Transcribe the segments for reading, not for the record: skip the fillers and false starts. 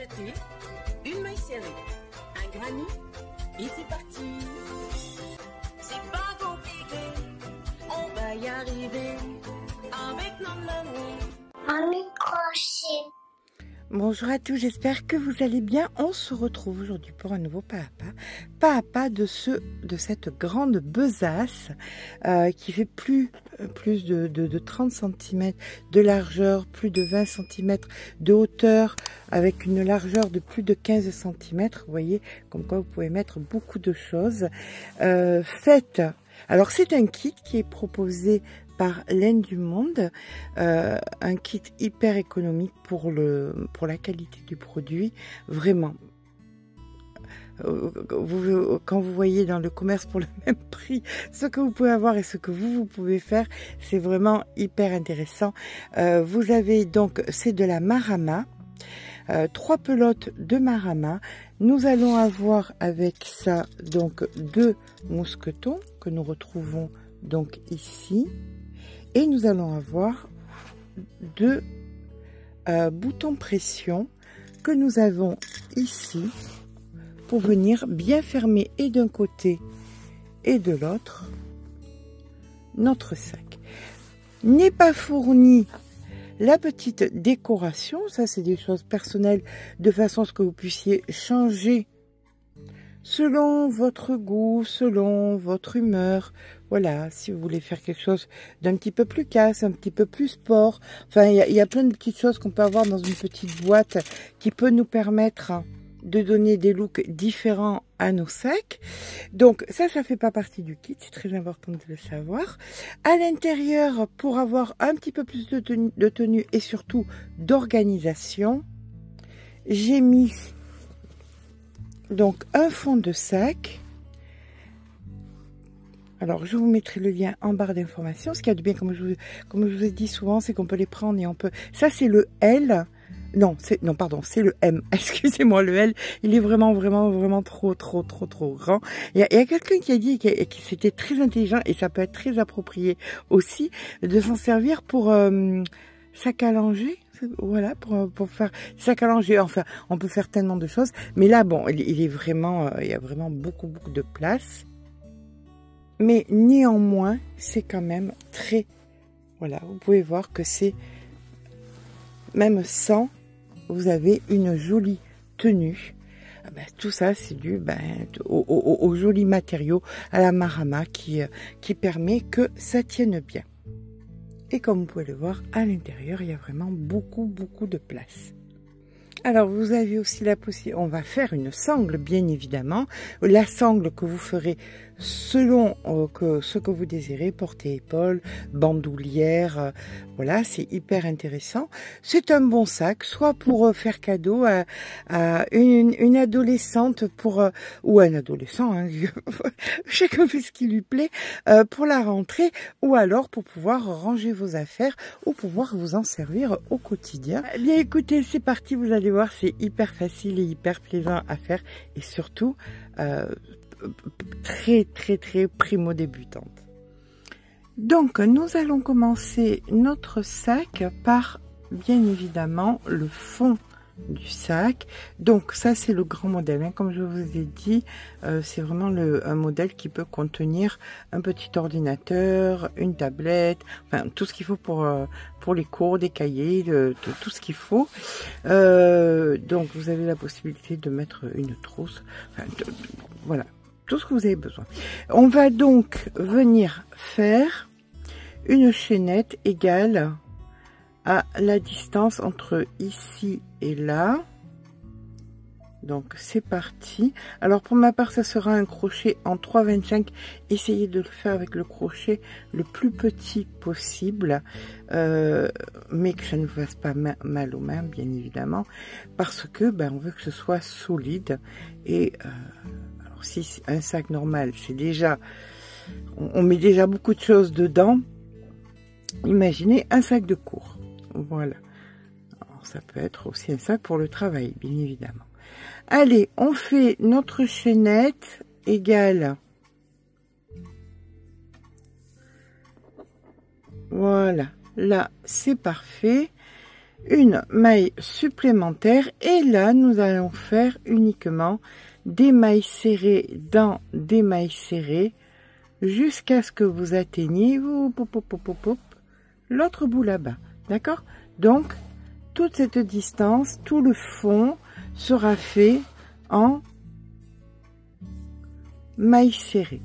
acheter une maille serrée, un granit et c'est parti. C'est pas compliqué, on va y arriver avec nos mamies. Mamie crochet. Bonjour à tous, j'espère que vous allez bien. On se retrouve aujourd'hui pour un nouveau pas à pas de cette grande besace qui fait plus de 30 cm de largeur, plus de 20 cm de hauteur, avec une largeur de plus de 15 cm. Vous voyez, comme quoi vous pouvez mettre beaucoup de choses. Alors c'est un kit qui est proposé par Laine du Monde, un kit hyper économique pour la qualité du produit, vraiment. Quand vous voyez dans le commerce pour le même prix ce que vous pouvez avoir et ce que vous pouvez faire, c'est vraiment hyper intéressant. Vous avez donc, c'est de la Marama, 3 pelotes de Marama. Nous allons avoir avec ça donc 2 mousquetons que nous retrouvons donc ici. Et nous allons avoir 2 boutons pression que nous avons ici pour venir bien fermer et d'un côté et de l'autre notre sac. N'est pas fourni la petite décoration, ça c'est des choses personnelles de façon à ce que vous puissiez changer selon votre goût, selon votre humeur. Voilà, si vous voulez faire quelque chose d'un petit peu plus casse, un petit peu plus sport. Enfin, il y a plein de petites choses qu'on peut avoir dans une petite boîte qui peut nous permettre de donner des looks différents à nos sacs. Donc ça fait pas partie du kit, c'est très important de le savoir. À l'intérieur, pour avoir un petit peu plus de tenue et surtout d'organisation, j'ai mis donc un fond de sac. Alors je vous mettrai le lien en barre d'informations. Ce qu'il y a de bien, comme je vous ai dit souvent, c'est qu'on peut les prendre et on peut. Ça c'est le L. Non, pardon, c'est le M. Excusez-moi, le L, il est vraiment trop grand. Il y a quelqu'un qui a dit que c'était très intelligent et ça peut être très approprié aussi de s'en servir pour sac à langer. Voilà, pour faire sac à langer. Enfin, on peut faire tellement de choses. Mais là, bon, il est vraiment, il y a vraiment beaucoup de place. Mais néanmoins, c'est quand même très... Voilà, vous pouvez voir que c'est... Même sans, vous avez une jolie tenue. Tout ça, c'est dû aux jolis matériaux, à la Marama qui permet que ça tienne bien. Et comme vous pouvez le voir, à l'intérieur, il y a vraiment beaucoup de place. Alors, vous avez aussi la possibilité, on va faire une sangle, bien évidemment. La sangle que vous ferez selon ce que vous désirez, porte-épaules, bandoulière, voilà, c'est hyper intéressant. C'est un bon sac, soit pour faire cadeau à une adolescente ou un adolescent, hein, chacun fait ce qui lui plaît, pour la rentrée, ou alors pour pouvoir ranger vos affaires ou pouvoir vous en servir au quotidien. Eh bien écoutez, c'est parti, vous allez voir, c'est hyper facile et hyper plaisant à faire et surtout très primo débutante. Donc nous allons commencer notre sac par bien évidemment le fond du sac. Donc ça c'est le grand modèle, hein. Comme je vous ai dit, c'est vraiment un modèle qui peut contenir un petit ordinateur, une tablette, enfin tout ce qu'il faut pour les cours, des cahiers, tout ce qu'il faut. Donc vous avez la possibilité de mettre une trousse, enfin, voilà, tout ce que vous avez besoin. On va donc venir faire une chaînette égale à la distance entre ici et là. Donc c'est parti. Alors pour ma part, ça sera un crochet en 3,25. Essayez de le faire avec le crochet le plus petit possible, mais que ça ne vous fasse pas mal aux mains, bien évidemment, parce que on veut que ce soit solide. Et alors si un sac normal, c'est déjà, on met déjà beaucoup de choses dedans. Imaginez un sac de cours. Voilà. Alors, ça peut être aussi un sac pour le travail, bien évidemment. Allez, on fait notre chaînette égale. Voilà. Là, c'est parfait. une maille supplémentaire et là nous allons faire uniquement des mailles serrées dans des mailles serrées jusqu'à ce que vous atteigniez l'autre bout là-bas, d'accord? Donc toute cette distance, tout le fond sera fait en mailles serrées.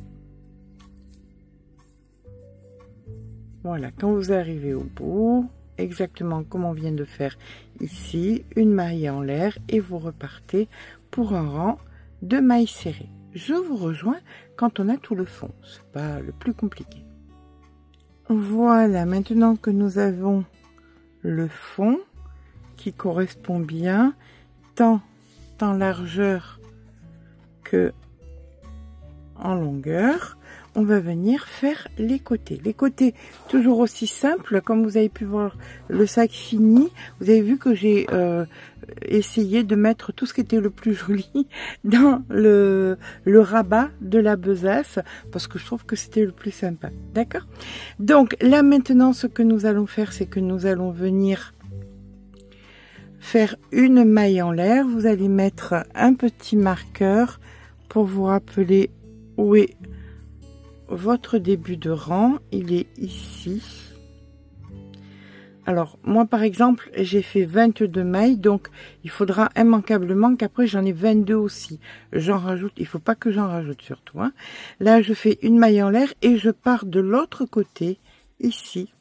Voilà, quand vous arrivez au bout, exactement comme on vient de faire ici, une maille en l'air et vous repartez pour un rang de mailles serrées. Je vous rejoins quand on a tout le fond, c'est pas le plus compliqué. Voilà, maintenant que nous avons le fond qui correspond bien tant en largeur que en longueur, on va venir faire les côtés. Les côtés toujours aussi simples, comme vous avez pu voir le sac fini. Vous avez vu que j'ai essayé de mettre tout ce qui était le plus joli dans le rabat de la besace, parce que je trouve que c'était le plus sympa. D'accord? Donc là maintenant, ce que nous allons faire, c'est que nous allons venir faire une maille en l'air. Vous allez mettre un petit marqueur pour vous rappeler où est votre début de rang. Il est ici. Alors moi par exemple j'ai fait 22 mailles, donc il faudra immanquablement qu'après j'en ai 22 aussi. J'en rajoute, il faut pas que j'en rajoute surtout, hein. Là je fais une maille en l'air et je pars de l'autre côté ici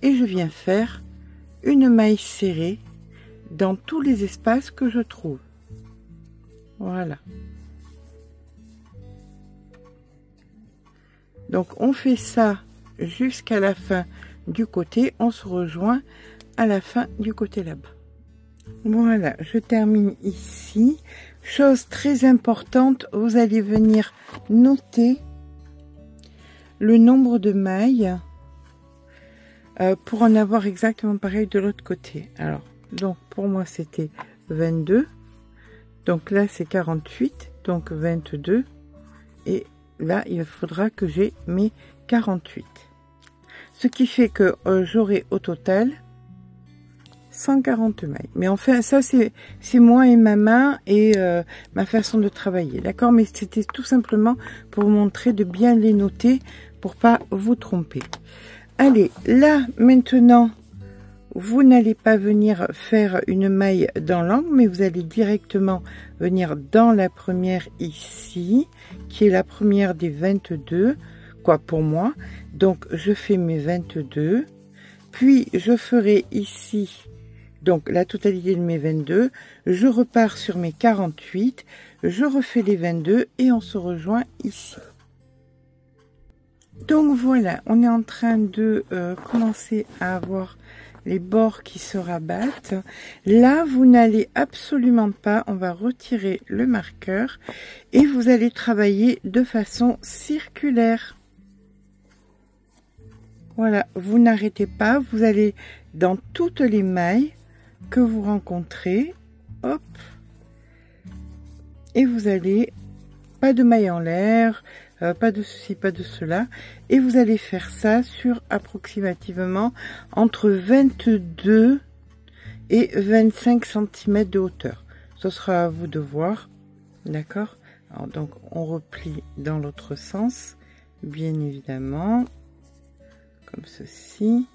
et je viens faire une maille serrée dans tous les espaces que je trouve. Voilà. Donc on fait ça jusqu'à la fin du côté, on se rejoint à la fin du côté là-bas. Voilà, je termine ici. Chose très importante, vous allez venir noter le nombre de mailles pour en avoir exactement pareil de l'autre côté. Alors, donc pour moi c'était 22, donc là c'est 48, donc 22, et là il faudra que j'ai mes 48. Ce qui fait que j'aurai au total 140 mailles. Mais enfin ça c'est moi et ma main et ma façon de travailler, d'accord? Mais c'était tout simplement pour vous montrer de bien les noter pour pas vous tromper. Allez, là maintenant vous n'allez pas venir faire une maille dans l'angle, mais vous allez directement venir dans la première ici, qui est la première des 22, quoi pour moi. Donc je fais mes 22, puis je ferai ici donc la totalité de mes 22, je repars sur mes 48, je refais les 22 et on se rejoint ici. Donc voilà, on est en train de commencer à avoir les bords qui se rabattent. Là, vous n'allez absolument pas, on va retirer le marqueur et vous allez travailler de façon circulaire. Voilà, vous n'arrêtez pas, vous allez dans toutes les mailles que vous rencontrez, hop, et vous allez, pas de maille en l'air, pas de ceci, pas de cela, et vous allez faire ça sur approximativement entre 22 et 25 cm de hauteur. Ce sera à vous de voir, d'accord? Alors donc on replie dans l'autre sens, bien évidemment, comme ceci.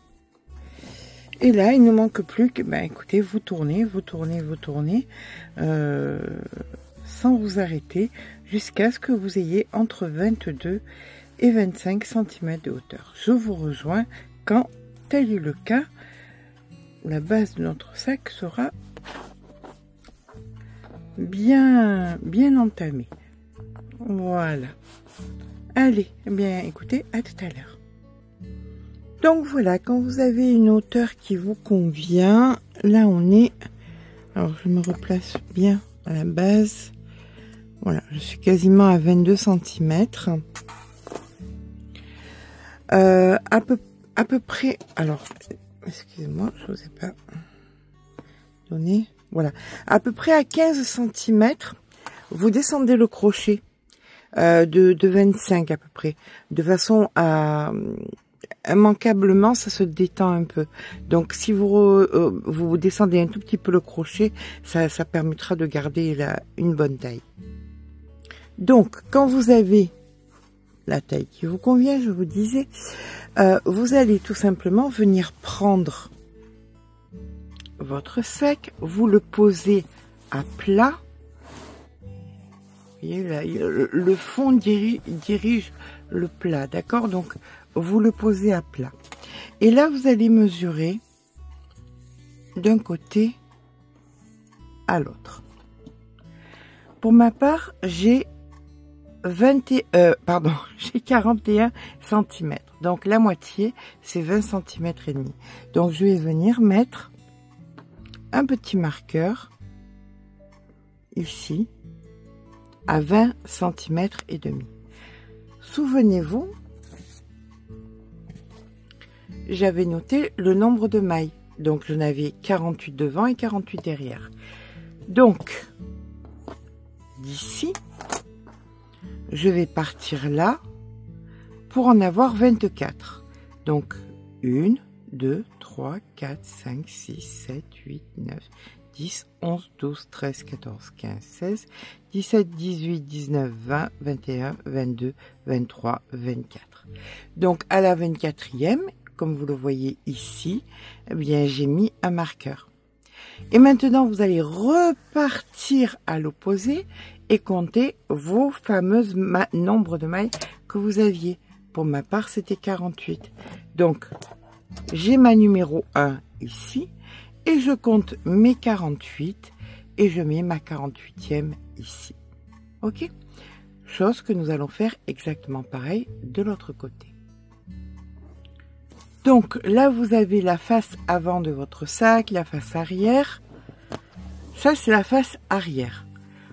Et là, il ne manque plus que, ben, écoutez, vous tournez, vous tournez, vous tournez, sans vous arrêter, jusqu'à ce que vous ayez entre 22 et 25 cm de hauteur. Je vous rejoins quand tel est le cas. La base de notre sac sera bien entamée. Voilà. Allez, eh bien, écoutez, à tout à l'heure. Donc voilà, quand vous avez une hauteur qui vous convient, là on est, alors je me replace bien à la base, voilà, je suis quasiment à 22 cm, à peu près, alors, excusez-moi, je vous ai pas donné, voilà, à peu près à 15 cm, vous descendez le crochet de 25 à peu près, de façon à immanquablement, ça se détend un peu. Donc, si vous descendez un tout petit peu le crochet, ça permettra de garder une bonne taille. Donc, quand vous avez la taille qui vous convient, je vous disais, vous allez tout simplement venir prendre votre sac, vous le posez à plat. Vous voyez, là, le fond dirige le plat, d'accord? Donc, vous le posez à plat. Et là, vous allez mesurer d'un côté à l'autre. Pour ma part, j'ai 41 cm. Donc, la moitié, c'est 20 cm et demi. Donc, je vais venir mettre un petit marqueur ici à 20 cm et demi. Souvenez-vous, j'avais noté le nombre de mailles. Donc, j'en avais 48 devant et 48 derrière. Donc, d'ici, je vais partir là pour en avoir 24. Donc, 1, 2, 3, 4, 5, 6, 7, 8, 9, 10, 11, 12, 13, 14, 15, 16, 17, 18, 19, 20, 21, 22, 23, 24. Donc, à la 24e, comme vous le voyez ici, eh bien, j'ai mis un marqueur. Et maintenant, vous allez repartir à l'opposé et compter vos fameuses nombres de mailles que vous aviez. Pour ma part, c'était 48. Donc, j'ai ma numéro 1 ici et je compte mes 48 et je mets ma 48e ici. Ok? Chose que nous allons faire exactement pareil de l'autre côté. Donc là, vous avez la face avant de votre sac, la face arrière. Ça, c'est la face arrière.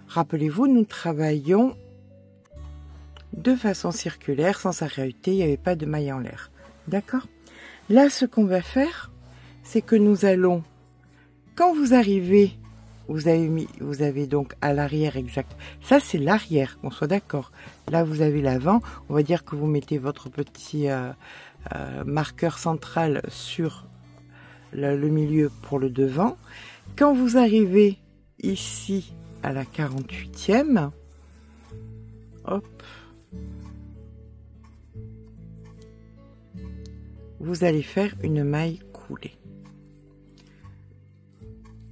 Rappelez-vous, nous travaillons de façon circulaire, sans arrêter, il n'y avait pas de maille en l'air. D'accord? Là, ce qu'on va faire, c'est que nous allons, quand vous arrivez, vous avez donc à l'arrière exact. Ça, c'est l'arrière, qu'on soit d'accord. Là, vous avez l'avant. On va dire que vous mettez votre petit marqueur central sur le milieu pour le devant. Quand vous arrivez ici à la 48e, hop, vous allez faire une maille coulée,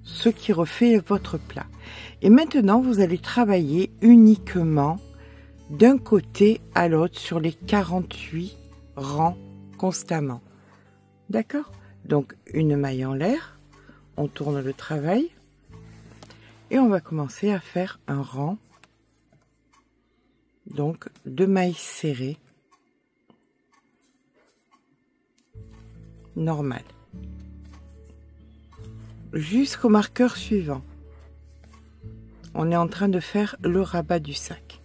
ce qui refait votre plat. Et maintenant, vous allez travailler uniquement d'un côté à l'autre sur les 48 rangs constamment. D'accord? Donc, une maille en l'air, on tourne le travail et on va commencer à faire un rang, donc de mailles serrées normal jusqu'au marqueur suivant. On est en train de faire le rabat du sac.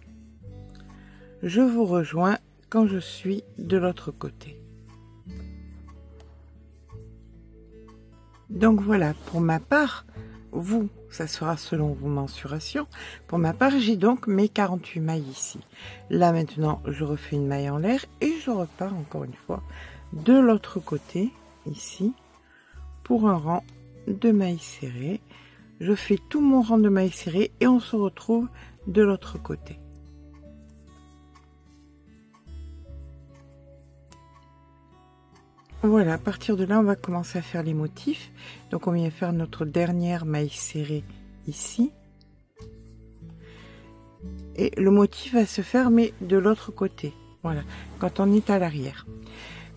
Je vous rejoins quand je suis de l'autre côté. Donc voilà, pour ma part, vous, ça sera selon vos mensurations. Pour ma part, j'ai donc mes 48 mailles ici. Là maintenant, je refais une maille en l'air et je repars encore une fois de l'autre côté, ici, pour un rang de mailles serrées. Je fais tout mon rang de mailles serrées et on se retrouve de l'autre côté. Voilà, à partir de là, on va commencer à faire les motifs. Donc, on vient faire notre dernière maille serrée ici. Et le motif va se faire, mais de l'autre côté. Voilà, quand on est à l'arrière.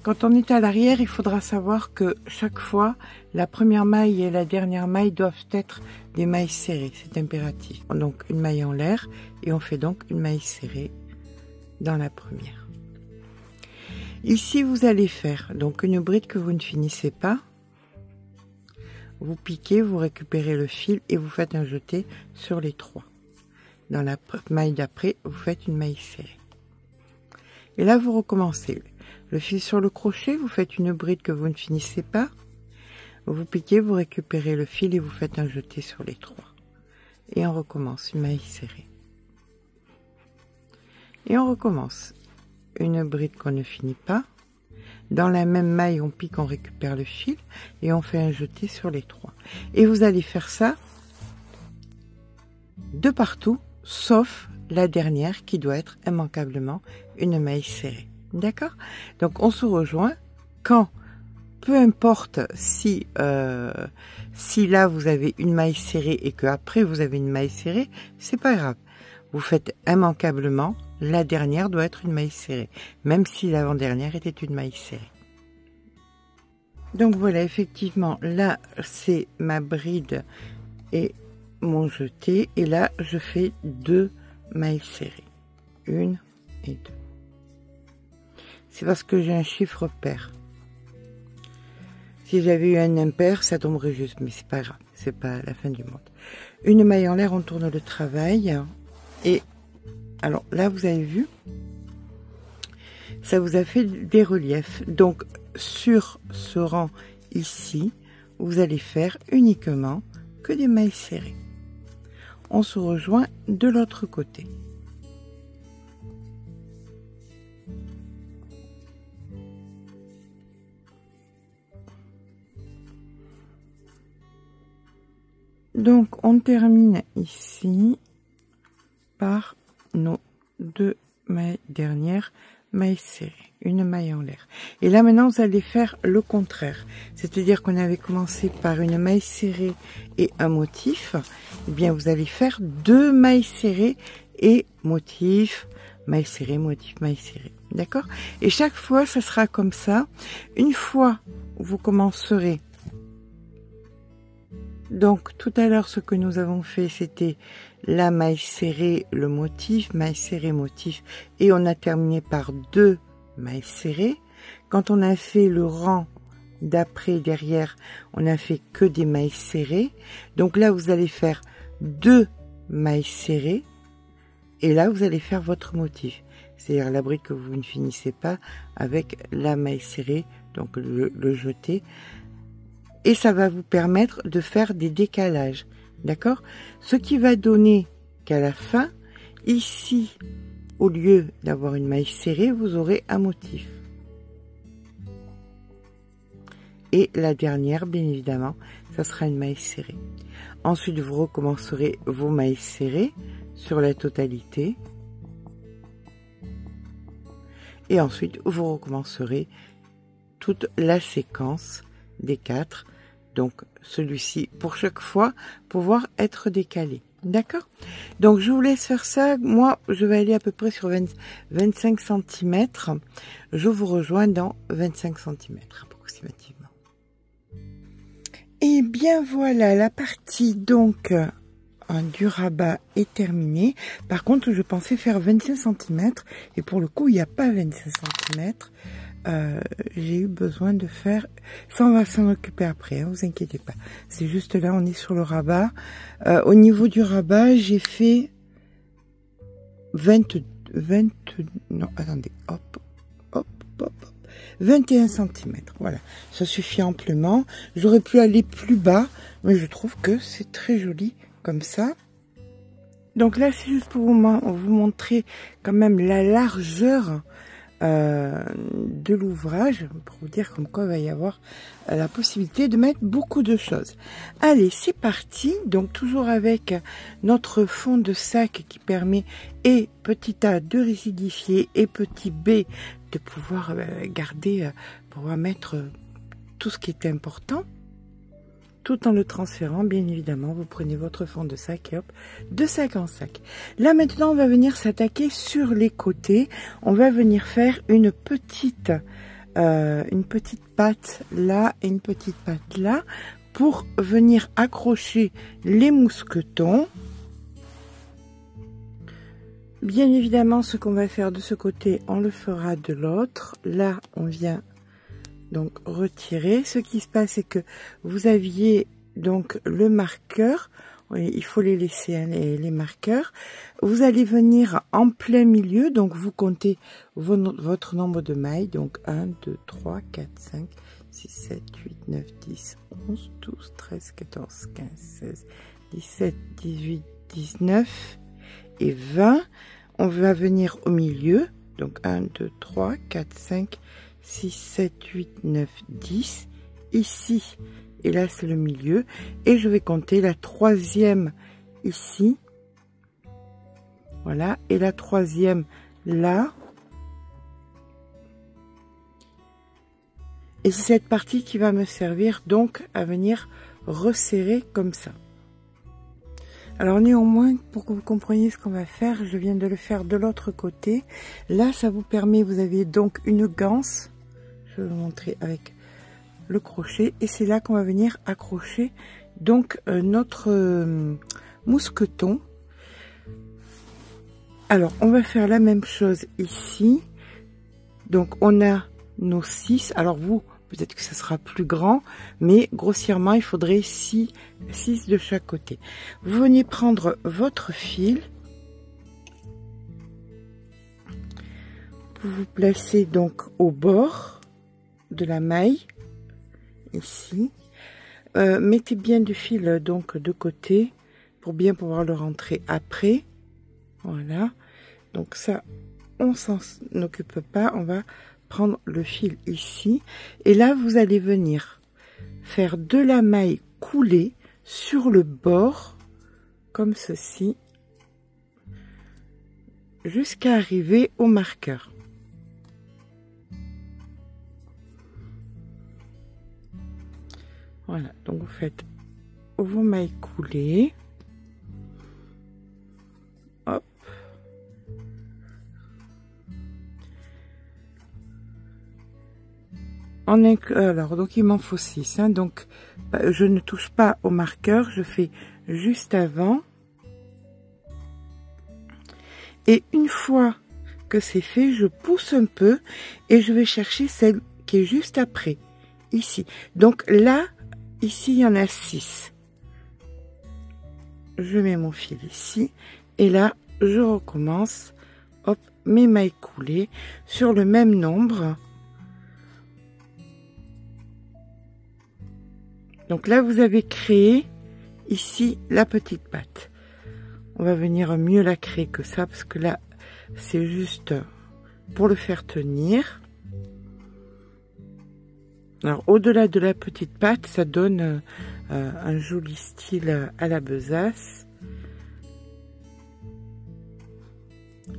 Quand on est à l'arrière, il faudra savoir que chaque fois, la première maille et la dernière maille doivent être des mailles serrées. C'est impératif. Donc, une maille en l'air et on fait donc une maille serrée dans la première. Ici, vous allez faire donc une bride que vous ne finissez pas. Vous piquez, vous récupérez le fil et vous faites un jeté sur les trois. Dans la maille d'après, vous faites une maille serrée. Et là, vous recommencez. Le fil sur le crochet, vous faites une bride que vous ne finissez pas. Vous piquez, vous récupérez le fil et vous faites un jeté sur les trois. Et on recommence une maille serrée. Et on recommence. Une bride qu'on ne finit pas, Dans la même maille, on pique, on récupère le fil et on fait un jeté sur les 3. Et vous allez faire ça de partout, sauf la dernière qui doit être immanquablement une maille serrée. D'accord? Donc on se rejoint quand, peu importe si là vous avez une maille serrée et que après vous avez une maille serrée, c'est pas grave. Vous faites immanquablement, la dernière doit être une maille serrée, même si l'avant-dernière était une maille serrée. Donc voilà, effectivement, là c'est ma bride et mon jeté, et là je fais 2 mailles serrées, 1 et 2. C'est parce que j'ai un chiffre pair. Si j'avais eu un impair, ça tomberait juste, mais c'est pas grave, c'est pas la fin du monde. Une maille en l'air, on tourne le travail, et alors là vous avez vu, ça vous a fait des reliefs. Donc sur ce rang ici, vous allez faire uniquement que des mailles serrées. On se rejoint de l'autre côté. Donc on termine ici par nos 2 mailles dernières, mailles serrées, une maille en l'air. Et là maintenant vous allez faire le contraire, c'est-à-dire qu'on avait commencé par une maille serrée et un motif. Eh bien vous allez faire 2 mailles serrées et motif, maille serrée, motif, maille serrée. D'accord? Et chaque fois ça sera comme ça. Une fois vous commencerez. Donc tout à l'heure ce que nous avons fait c'était la maille serrée, le motif, maille serrée, motif, et on a terminé par 2 mailles serrées. Quand on a fait le rang d'après derrière, on a fait que des mailles serrées. Donc là vous allez faire 2 mailles serrées et là vous allez faire votre motif, c'est-à-dire la bride que vous ne finissez pas avec la maille serrée, donc le jeté. Et ça va vous permettre de faire des décalages, d'accord? Ce qui va donner qu'à la fin, ici, au lieu d'avoir une maille serrée, vous aurez un motif. Et la dernière, bien évidemment, ça sera une maille serrée. Ensuite, vous recommencerez vos mailles serrées sur la totalité. Et ensuite, vous recommencerez toute la séquence des 4, donc celui-ci pour chaque fois pouvoir être décalé. D'accord? Donc je vous laisse faire ça. Moi je vais aller à peu près sur 25 cm. Je vous rejoins dans 25 cm approximativement. Et bien voilà, la partie donc du rabat est terminée. Par contre je pensais faire 25 cm et pour le coup il n'y a pas 25 cm. J'ai eu besoin de faire, ça on va s'en occuper après, hein, vous inquiétez pas, c'est juste là on est sur le rabat. Au niveau du rabat j'ai fait 21 cm, voilà, ça suffit amplement. J'aurais pu aller plus bas mais je trouve que c'est très joli comme ça. Donc là c'est juste pour vous montrer quand même la largeur de l'ouvrage, pour vous dire comme quoi il va y avoir la possibilité de mettre beaucoup de choses. Allez, c'est parti. Donc toujours avec notre fond de sac qui permet et petit A de rigidifier et petit B de pouvoir garder, pouvoir mettre tout ce qui est important, tout en le transférant, bien évidemment. Vous prenez votre fond de sac et hop, de sac en sac. Là maintenant on va venir s'attaquer sur les côtés. On va venir faire une petite patte là et une petite patte là pour venir accrocher les mousquetons. Bien évidemment ce qu'on va faire de ce côté on le fera de l'autre. Là on vient donc retirer. Ce qui se passe c'est que vous aviez donc le marqueur, oui, il faut les laisser hein, les marqueurs. Vous allez venir en plein milieu, donc vous comptez votre nombre de mailles, donc 1 2 3 4 5 6 7 8 9 10 11 12 13 14 15 16 17 18 19 et 20. On va venir au milieu, donc 1 2 3 4 5 6, 7, 8, 9, 10. Ici, et là c'est le milieu. Et je vais compter la troisième ici. Voilà, et la troisième là. Et c'est cette partie qui va me servir donc à venir resserrer comme ça. Alors néanmoins, pour que vous compreniez ce qu'on va faire, je viens de le faire de l'autre côté. Là, ça vous permet, vous avez donc une ganse. Je vais vous montrer avec le crochet. Et c'est là qu'on va venir accrocher donc notre mousqueton. Alors, on va faire la même chose ici. Donc, on a nos 6. Alors, vous, peut-être que ça sera plus grand, mais grossièrement, il faudrait 6 de chaque côté. Vous venez prendre votre fil. Vous vous placez donc au bord de la maille, ici. Mettez bien du fil donc de côté pour bien pouvoir le rentrer après. Voilà, donc ça, on s'en occupe pas, on va prendre le fil ici. Et là, vous allez venir faire de la maille coulée sur le bord, comme ceci, jusqu'à arriver au marqueur. Voilà, donc vous faites vos mailles coulées. Hop. Alors, donc il m'en faut 6. Hein, donc, je ne touche pas au marqueur, je fais juste avant. Et une fois que c'est fait, je pousse un peu et je vais chercher celle qui est juste après, ici. Donc là, ici, il y en a 6. Je mets mon fil ici et là, je recommence. Hop, mes mailles coulées sur le même nombre. Donc là, vous avez créé ici la petite patte. On va venir mieux la créer que ça parce que là, c'est juste pour le faire tenir. Alors, au-delà de la petite patte, ça donne un joli style à la besace.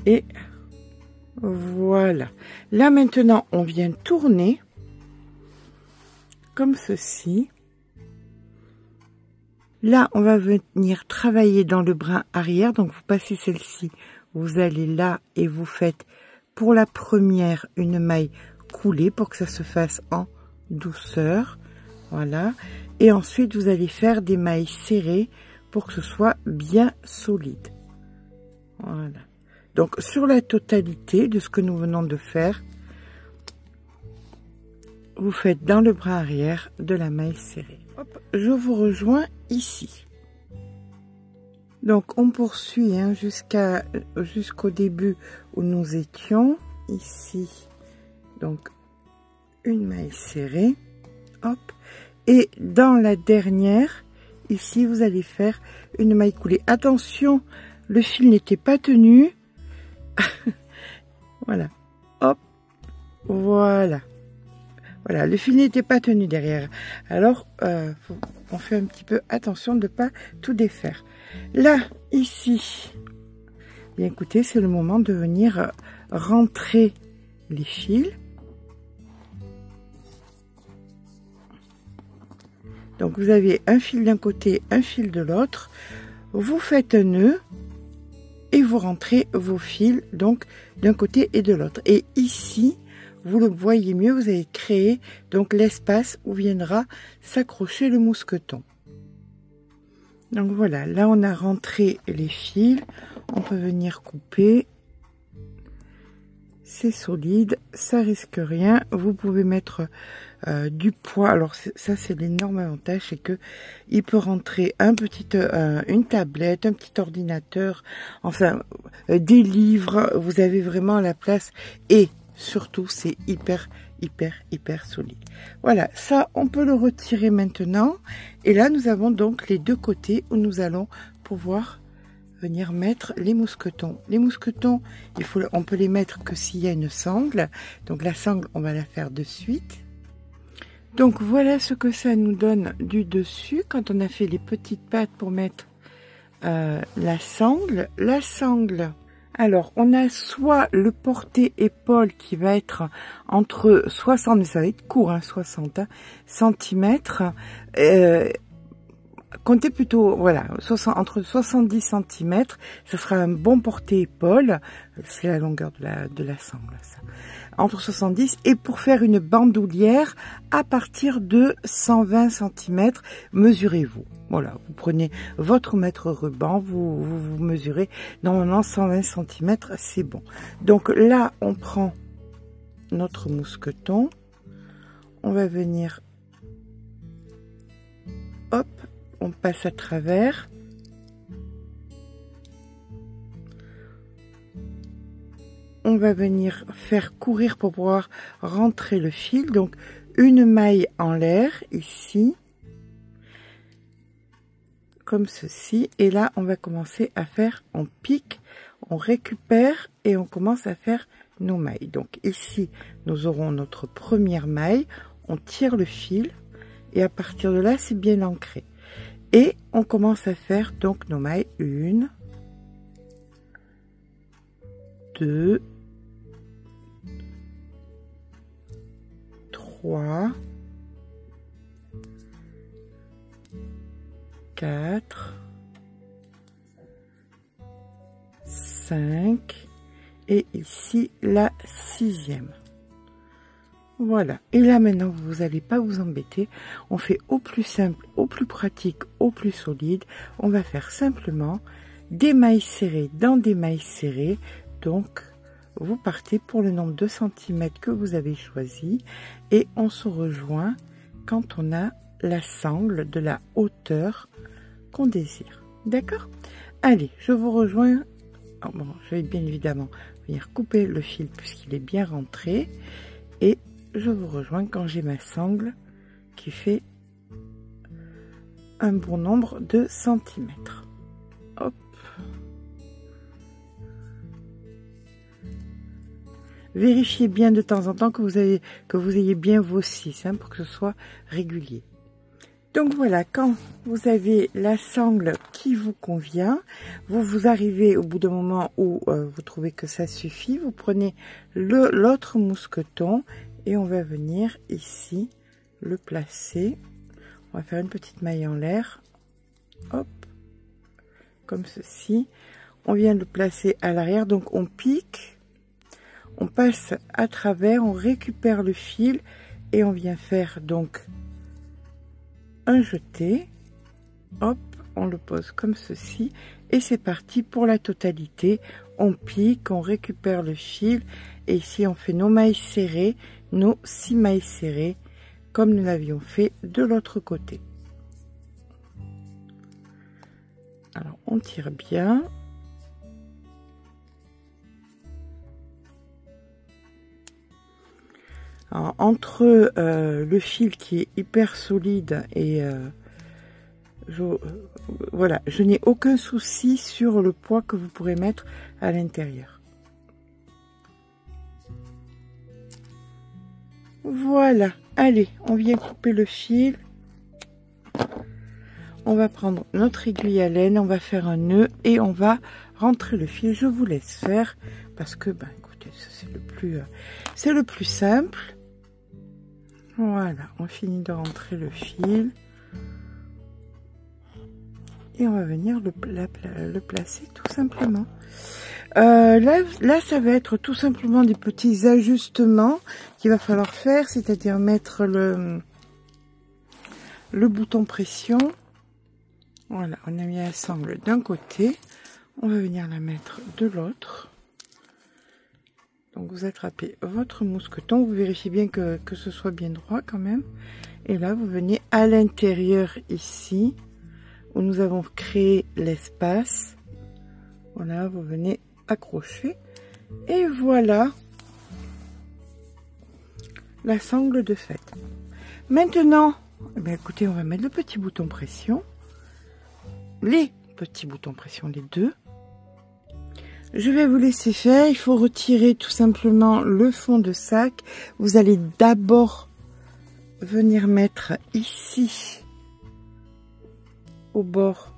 Et voilà. Là, maintenant, on vient tourner comme ceci. Là, on va venir travailler dans le brin arrière. Donc, vous passez celle-ci, vous allez là et vous faites pour la première une maille coulée pour que ça se fasse en douceur. Voilà. Et ensuite, vous allez faire des mailles serrées pour que ce soit bien solide. Voilà. Donc, sur la totalité de ce que nous venons de faire, vous faites dans le bras arrière de la maille serrée. Hop, je vous rejoins ici. Donc, on poursuit hein, jusqu'au début où nous étions. Ici, donc, une maille serrée. Hop. Et dans la dernière, ici, vous allez faire une maille coulée. Attention, le fil n'était pas tenu. Voilà. Hop. Voilà. Voilà, le fil n'était pas tenu derrière. Alors, on fait un petit peu attention de ne pas tout défaire. Là, ici, bien écoutez, c'est le moment de venir rentrer les fils. Donc, vous avez un fil d'un côté, un fil de l'autre. Vous faites un nœud et vous rentrez vos fils donc d'un côté et de l'autre. Et ici, vous le voyez mieux, vous avez créé donc l'espace où viendra s'accrocher le mousqueton. Donc voilà, là on a rentré les fils, on peut venir couper. C'est solide, ça risque rien. Vous pouvez mettre du poids. Alors ça c'est l'énorme avantage, c'est que il peut rentrer une tablette, un petit ordinateur, enfin des livres. Vous avez vraiment la place et surtout, c'est hyper solide. Voilà, ça, on peut le retirer maintenant. Et là, nous avons donc les deux côtés où nous allons pouvoir venir mettre les mousquetons. Les mousquetons, on peut les mettre que s'il y a une sangle. Donc la sangle, on va la faire de suite. Donc voilà ce que ça nous donne du dessus quand on a fait les petites pattes pour mettre la sangle. La sangle, alors on a soit le porté-épaule qui va être entre 60, mais ça va être court, hein, 60 centimètres. Comptez plutôt, voilà, entre 70 cm, ce sera un bon porté-épaule, c'est la longueur de la sangle, ça. Entre 70, et pour faire une bandoulière, à partir de 120 cm, mesurez-vous. Voilà, vous prenez votre mètre ruban, vous mesurez, normalement 120 cm, c'est bon. Donc là, on prend notre mousqueton, on va venir, hop, on passe à travers. On va venir faire courir pour pouvoir rentrer le fil. Donc, une maille en l'air, ici. Comme ceci. Et là, on va commencer à faire, on pique, on récupère et on commence à faire nos mailles. Donc, ici, nous aurons notre première maille. On tire le fil. Et à partir de là, c'est bien ancré. Et on commence à faire donc nos mailles 1, 2, 3, 4, 5 et ici la 6e. Voilà, et là maintenant vous n'allez pas vous embêter, on fait au plus simple, au plus pratique, au plus solide. On va faire simplement des mailles serrées dans des mailles serrées. Donc vous partez pour le nombre de centimètres que vous avez choisi et on se rejoint quand on a la sangle de la hauteur qu'on désire. D'accord? Allez, je vous rejoins. Oh, bon, je vais bien évidemment venir couper le fil puisqu'il est bien rentré et je vous rejoins quand j'ai ma sangle qui fait un bon nombre de centimètres. Hop. Vérifiez bien de temps en temps que vous ayez bien vos 6 hein, pour que ce soit régulier. Donc voilà, quand vous avez la sangle qui vous convient, vous arrivez au bout d'un moment où vous trouvez que ça suffit, vous prenez l'autre mousqueton et on va venir ici le placer. On va faire une petite maille en l'air, hop, comme ceci. On vient le placer à l'arrière, donc on pique, on passe à travers, on récupère le fil et on vient faire donc un jeté, hop, on le pose comme ceci et c'est parti pour la totalité. On pique, on récupère le fil et ici on fait nos mailles serrées, nos 6 mailles serrées comme nous l'avions fait de l'autre côté. Alors on tire bien. Alors, entre le fil qui est hyper solide et voilà, je n'ai aucun souci sur le poids que vous pourrez mettre à l'intérieur. Voilà, allez, on vient couper le fil. On va prendre notre aiguille à laine, on va faire un nœud et on va rentrer le fil. Je vous laisse faire parce que, ben, écoutez, c'est le plus simple. Voilà, on finit de rentrer le fil. Et on va venir le placer tout simplement. Là, ça va être tout simplement des petits ajustements qu'il va falloir faire, c'est-à-dire mettre le bouton pression. Voilà, on a mis la sangle d'un côté. On va venir la mettre de l'autre. Donc vous attrapez votre mousqueton, vous vérifiez bien que ce soit bien droit quand même. Et là, vous venez à l'intérieur ici, où nous avons créé l'espace. Voilà, vous venez accrocher. Et voilà la sangle de fait. Maintenant, eh bien, écoutez, on va mettre le petit bouton pression. Les petits boutons pression, les deux. Je vais vous laisser faire. Il faut retirer tout simplement le fond de sac. Vous allez d'abord venir mettre ici au bord,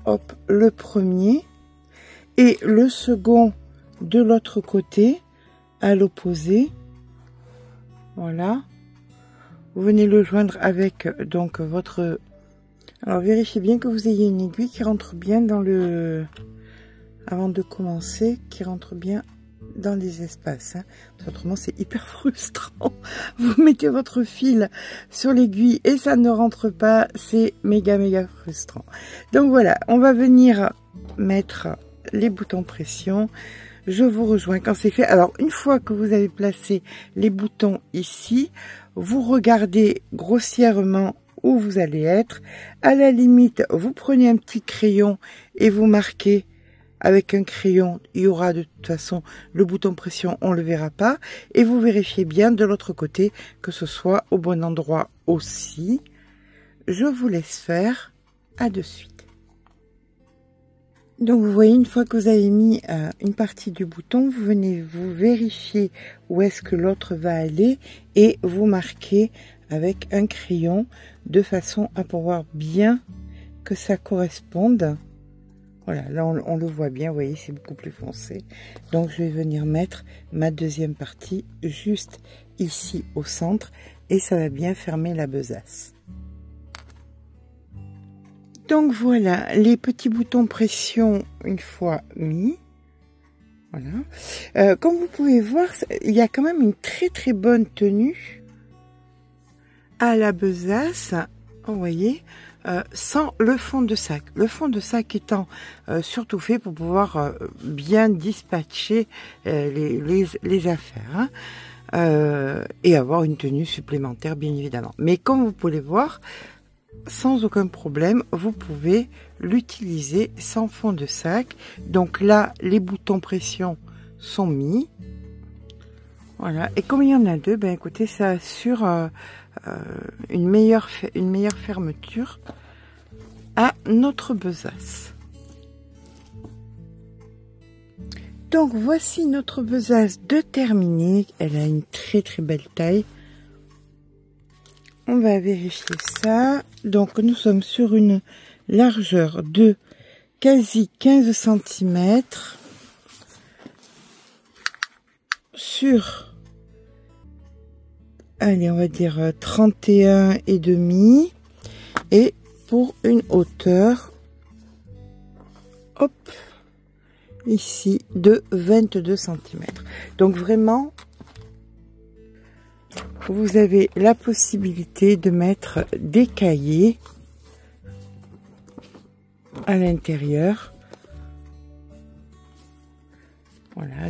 hop, le premier et le second de l'autre côté à l'opposé. Voilà. Vous venez le joindre avec donc votre... Alors vérifiez bien que vous ayez une aiguille qui rentre bien dans le... Avant de commencer, qui rentre bien dans les espaces. Hein. Autrement, c'est hyper frustrant. Vous mettez votre fil sur l'aiguille et ça ne rentre pas. C'est méga frustrant. Donc voilà, on va venir mettre les boutons pression. Je vous rejoins quand c'est fait. Alors, une fois que vous avez placé les boutons ici, vous regardez grossièrement où vous allez être. À la limite, vous prenez un petit crayon et vous marquez avec un crayon. Il y aura de toute façon le bouton pression, on ne le verra pas. Et vous vérifiez bien de l'autre côté que ce soit au bon endroit aussi. Je vous laisse faire. À de suite. Donc vous voyez, une fois que vous avez mis une partie du bouton, vous venez vous vérifier où est-ce que l'autre va aller et vous marquez avec un crayon de façon à pouvoir bien que ça corresponde. Voilà, là on le voit bien, vous voyez, c'est beaucoup plus foncé. Donc je vais venir mettre ma deuxième partie juste ici au centre et ça va bien fermer la besace. Donc voilà, les petits boutons pression une fois mis. Voilà. Comme vous pouvez voir, il y a quand même une très bonne tenue à la besace. Vous voyez, sans le fond de sac. Le fond de sac étant surtout fait pour pouvoir bien dispatcher les affaires. Hein, et avoir une tenue supplémentaire, bien évidemment. Mais comme vous pouvez voir, sans aucun problème, vous pouvez l'utiliser sans fond de sac. Donc là, les boutons pression sont mis. Voilà. Et comme il y en a deux, ben écoutez, ça assure une meilleure fermeture à notre besace. Donc voici notre besace de terminée. Elle a une très belle taille. On va vérifier ça. Donc nous sommes sur une largeur de quasi 15 cm sur, allez, on va dire 31,5 et pour une hauteur, hop, ici de 22 cm. Donc vraiment, vous avez la possibilité de mettre des cahiers à l'intérieur. Voilà,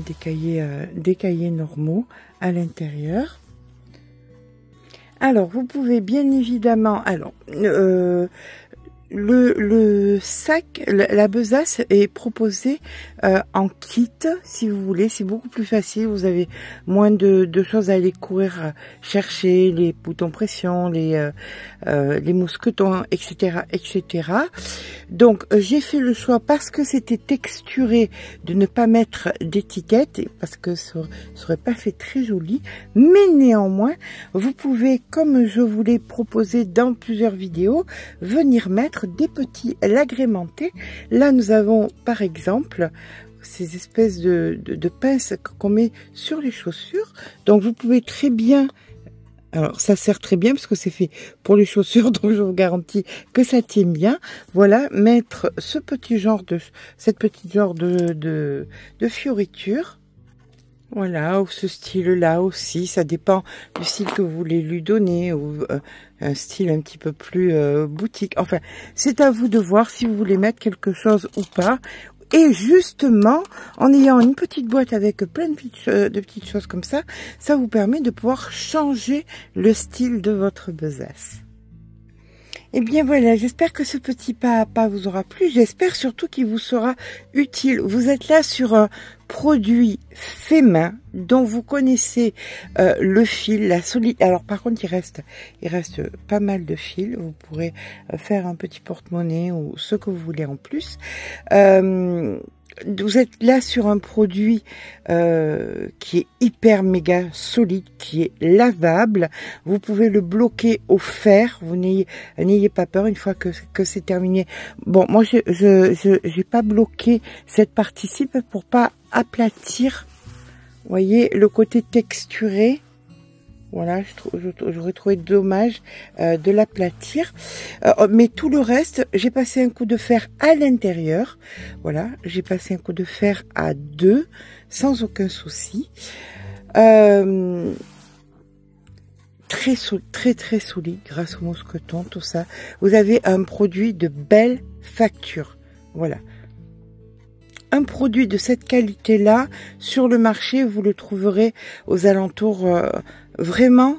des cahiers normaux à l'intérieur. Alors, vous pouvez bien évidemment... Alors, le sac, la besace est proposée en kit, si vous voulez. C'est beaucoup plus facile. Vous avez moins de choses à aller courir chercher, les boutons pression, les mousquetons, etc., etc. Donc, j'ai fait le choix parce que c'était texturé de ne pas mettre d'étiquette, parce que ça serait pas fait très joli. Mais néanmoins, vous pouvez, comme je vous l'ai proposé dans plusieurs vidéos, venir mettre des petits l'agrémenter. Là nous avons par exemple ces espèces de pinces qu'on met sur les chaussures, donc vous pouvez très bien, alors ça sert très bien parce que c'est fait pour les chaussures, donc je vous garantis que ça tient bien. Voilà, mettre cette petite genre de fioriture. Voilà, ou ce style-là aussi, ça dépend du style que vous voulez lui donner, ou un style un petit peu plus boutique. Enfin, c'est à vous de voir si vous voulez mettre quelque chose ou pas. Et justement, en ayant une petite boîte avec plein de petites choses comme ça, ça vous permet de pouvoir changer le style de votre besace. Et bien voilà, j'espère que ce petit pas à pas vous aura plu. J'espère surtout qu'il vous sera utile. Vous êtes là sur un produit fait main dont vous connaissez le fil, la solidité. Alors par contre, il reste pas mal de fil. Vous pourrez faire un petit porte-monnaie ou ce que vous voulez en plus. vous êtes là sur un produit qui est hyper méga solide, qui est lavable. Vous pouvez le bloquer au fer. Vous n'ayez pas peur une fois que c'est terminé. Bon, moi j'ai pas bloqué cette partie-ci pour pas aplatir. Vous voyez le côté texturé. Voilà, j'aurais trouvé dommage de l'aplatir. Mais tout le reste, j'ai passé un coup de fer à l'intérieur. Voilà, j'ai passé un coup de fer à 2, sans aucun souci. Très solide grâce au mousqueton, tout ça. Vous avez un produit de belle facture. Voilà. Un produit de cette qualité-là, sur le marché, vous le trouverez aux alentours, vraiment,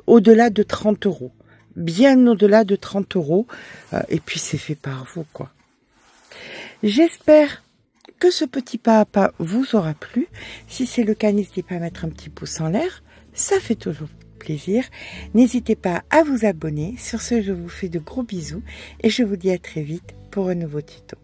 au-delà de 30 €. Bien au-delà de 30 €. Et puis, c'est fait par vous, quoi. J'espère que ce petit pas à pas vous aura plu. Si c'est le cas, n'hésitez pas à mettre un petit pouce en l'air. Ça fait toujours plaisir. N'hésitez pas à vous abonner. Sur ce, je vous fais de gros bisous. Et je vous dis à très vite pour un nouveau tuto.